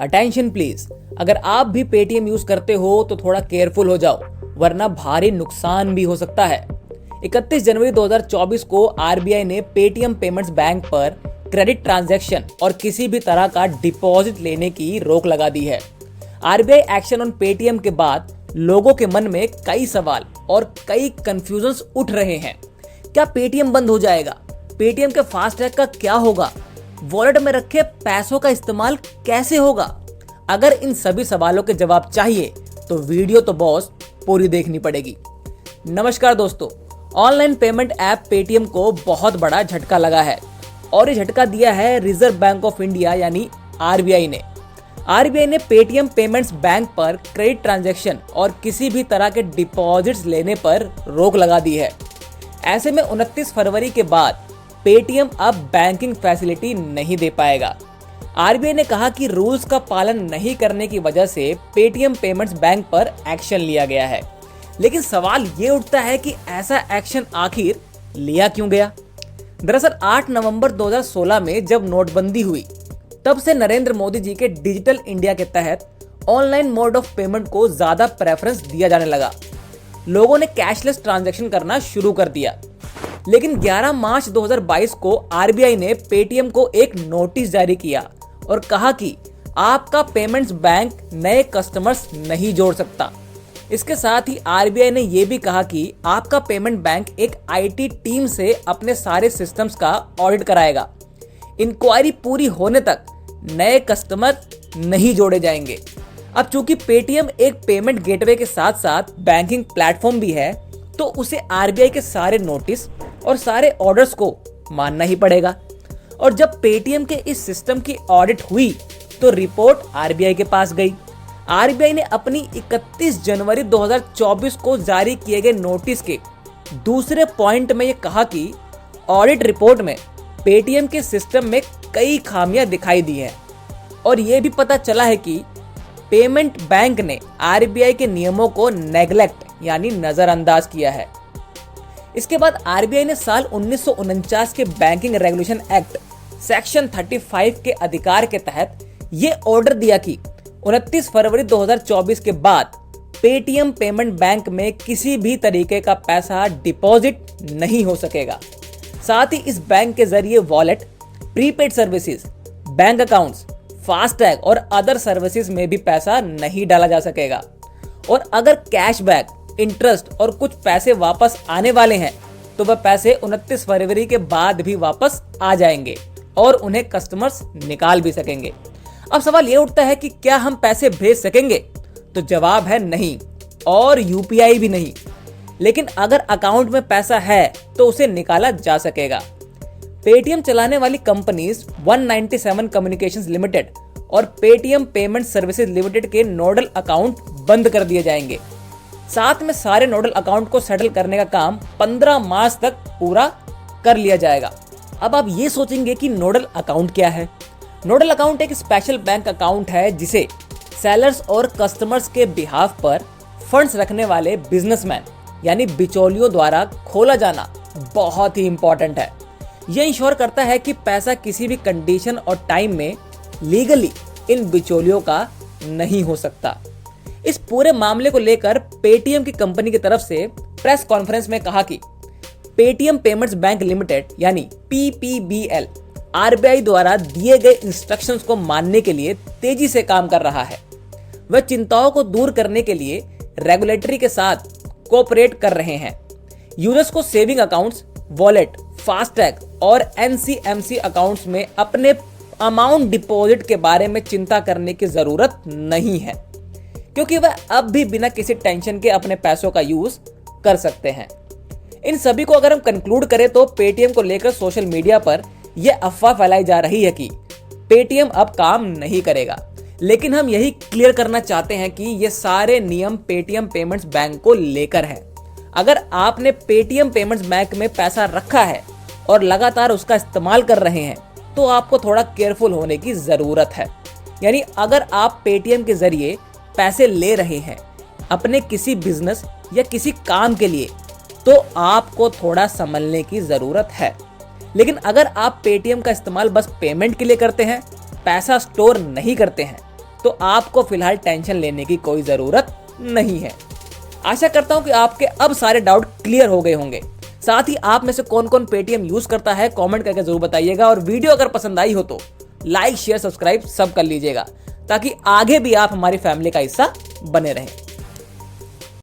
Attention please, अगर आप भी पेटीएम यूज करते हो तो थोड़ा केयरफुल हो जाओ, वरना भारी नुकसान भी हो सकता है। 31 जनवरी 2024 को आरबीआई ने पेटीएम पेमेंट्स बैंक पर क्रेडिट ट्रांजैक्शन और किसी भी तरह का डिपॉजिट लेने की रोक लगा दी है। आरबीआई एक्शन ऑन पेटीएम के बाद लोगों के मन में कई सवाल और कई कंफ्यूजन्स उठ रहे हैं। क्या पेटीएम बंद हो जाएगा? पेटीएम के फास्टैग का क्या होगा? वॉलेट में रखे पैसों का इस्तेमाल कैसे होगा? अगर इन सभी सवालों के जवाब चाहिए तो वीडियो तो बॉस पूरी देखनी पड़ेगी। नमस्कार दोस्तों, ऑनलाइन पेमेंट ऐप पेटीएम को बहुत बड़ा झटका लगा है और ये झटका दिया है रिजर्व बैंक ऑफ इंडिया यानी आरबीआई ने। आरबीआई ने पेटीएम पेमेंट्स बैंक पर क्रेडिट ट्रांजैक्शन और किसी भी तरह के डिपॉजिट्स लेने पर रोक लगा दी है। ऐसे में 29 फरवरी के बाद पेटीएम अब बैंकिंग फैसिलिटी नहीं दे पाएगा। आरबीआई ने कहा कि रूल्स का पालन नहीं करने की वजह से पेटीएम पेमेंट्स बैंक पर एक्शन लिया गया है। लेकिन सवाल ये उठता है कि ऐसा एक्शन आखिर लिया क्यों गया? दरअसल 8 नवंबर 2016 में जब नोटबंदी हुई, तब से नरेंद्र मोदी जी के डिजिटल इंडिया के तहत ऑनलाइन मोड ऑफ पेमेंट को ज्यादा प्रेफरेंस दिया जाने लगा। लोगों ने कैशलेस ट्रांजैक्शन करना शुरू कर दिया। लेकिन 11 मार्च 2022 को आरबीआई ने पेटीएम को एक नोटिस जारी किया और कहा कि आपका पेमेंट्स बैंक नए कस्टमर्स नहीं जोड़ सकता। इसके साथ ही आरबीआई ने यह भी कहा कि आपका पेमेंट बैंक एक आईटी टीम से अपने सारे सिस्टम्स का ऑडिट कराएगा। इंक्वायरी पूरी होने तक नए कस्टमर नहीं जोड़े जाएंगे। अब चूंकि पेटीएम एक पेमेंट गेटवे के साथ साथ बैंकिंग प्लेटफॉर्म भी है, तो उसे आरबीआई के सारे नोटिस और सारे ऑर्डर्स को मानना ही पड़ेगा। और जब पेटीएम के इस सिस्टम की ऑडिट हुई तो रिपोर्ट आरबीआई के पास गई। आरबीआई ने अपनी 31 जनवरी 2024 को जारी किए गए नोटिस के दूसरे पॉइंट में यह कहा कि ऑडिट रिपोर्ट में पेटीएम के सिस्टम में कई खामियां दिखाई दी हैं और यह भी पता चला है कि पेमेंट बैंक ने आरबीआई के नियमों को नेग्लेक्ट यानी नजरअंदाज किया है। इसके बाद आरबीआई ने साल 1949 के बैंकिंग रेगुलेशन एक्ट सेक्शन 35 के अधिकार के तहत ये ऑर्डर दिया कि 29 फरवरी 2024 के बाद पेटीएम पेमेंट बैंक में किसी भी तरीके का पैसा डिपॉजिट नहीं हो सकेगा। साथ ही इस बैंक के जरिए wallet, prepaid services, bank accounts, FASTag और अदर सर्विसेज में भी पैसा नहीं डाला जा सकेगा। और अगर कैशबैक, इंटरेस्ट और कुछ पैसे वापस आने वाले हैं तो वह पैसे 29 फरवरी के बाद भी वापस आ जाएंगे और उन्हें कस्टमर्स निकाल भी सकेंगे। अब सवाल ये उठता है कि क्या हम पैसे भेज सकेंगे? तो जवाब है नहीं, और यूपीआई भी नहीं। लेकिन अगर अकाउंट में पैसा है तो उसे निकाला जा सकेगा। पेटीएम चलाने वाली कंपनीज 197 कम्युनिकेशंस लिमिटेड और पेटीएम पेमेंट सर्विसेज लिमिटेड के नोडल अकाउंट बंद कर दिए जाएंगे। साथ में सारे नोडल अकाउंट को सेटल करने का काम 15 मार्च तक पूरा कर लिया जाएगा। अब आप ये सोचेंगे कि नोडल अकाउंट क्या है? नोडल अकाउंट एक स्पेशल बैंक अकाउंट है जिसे सेलर्स और कस्टमर्स के बिहाफ पर फंड्स रखने वाले बिजनेसमैन यानी बिचौलियों द्वारा खोला जाना बहुत ही इंपॉर्टेंट है। यह इंश्योर करता है कि पैसा किसी भी कंडीशन और टाइम में लीगली इन बिचौलियों का नहीं हो सकता। इस पूरे मामले को लेकर पेटीएम की कंपनी की तरफ से प्रेस कॉन्फ्रेंस में कहा कि पेटीएम पेमेंट्स बैंक लिमिटेड यानी पीपीबीएल आरबीआई द्वारा दिए गए इंस्ट्रक्शंस को मानने के लिए तेजी से काम कर रहा है। वह चिंताओं को दूर करने के लिए रेगुलेटरी के साथ कोऑपरेट कर रहे हैं। यूजर्स को सेविंग अकाउंट्स, वॉलेट, फास्टैग और एनसीएमसी अकाउंट्स में अपने अमाउंट डिपॉजिट के बारे में चिंता करने की जरूरत नहीं है, क्योंकि वह अब भी बिना किसी टेंशन के अपने पैसों का यूज कर सकते हैं। इन सभी को अगर हम कंक्लूड करें तो पेटीएम को लेकर सोशल मीडिया पर यह अफवाह फैलाई जा रही है कि पेटीएम अब काम नहीं करेगा। लेकिन हम यही क्लियर करना चाहते हैं कि ये सारे नियम पेटीएम पेमेंट्स बैंक को लेकर है। अगर आपने पेटीएम पेमेंट्स बैंक में पैसा रखा है और लगातार उसका इस्तेमाल कर रहे हैं तो आपको थोड़ा केयरफुल होने की जरूरत है। यानी अगर आप पेटीएम के जरिए पैसे ले रहे हैं अपने किसी बिजनेस या किसी काम के लिए तो आपको थोड़ा संभलने की जरूरत है। लेकिन अगर आप पेटीएम का इस्तेमाल बस पेमेंट के लिए करते हैं, पैसा स्टोर नहीं करते हैं, तो आपको फिलहाल टेंशन लेने की कोई जरूरत नहीं है। आशा करता हूं कि आपके अब सारे डाउट क्लियर हो गए होंगे। साथ ही आप में से कौन कौन पेटीएम यूज करता है कमेंट करके जरूर बताइएगा, और वीडियो अगर पसंद आई हो तो लाइक शेयर सब्सक्राइब सब कर लीजिएगा, ताकि आगे भी आप हमारी फैमिली का हिस्सा बने रहें।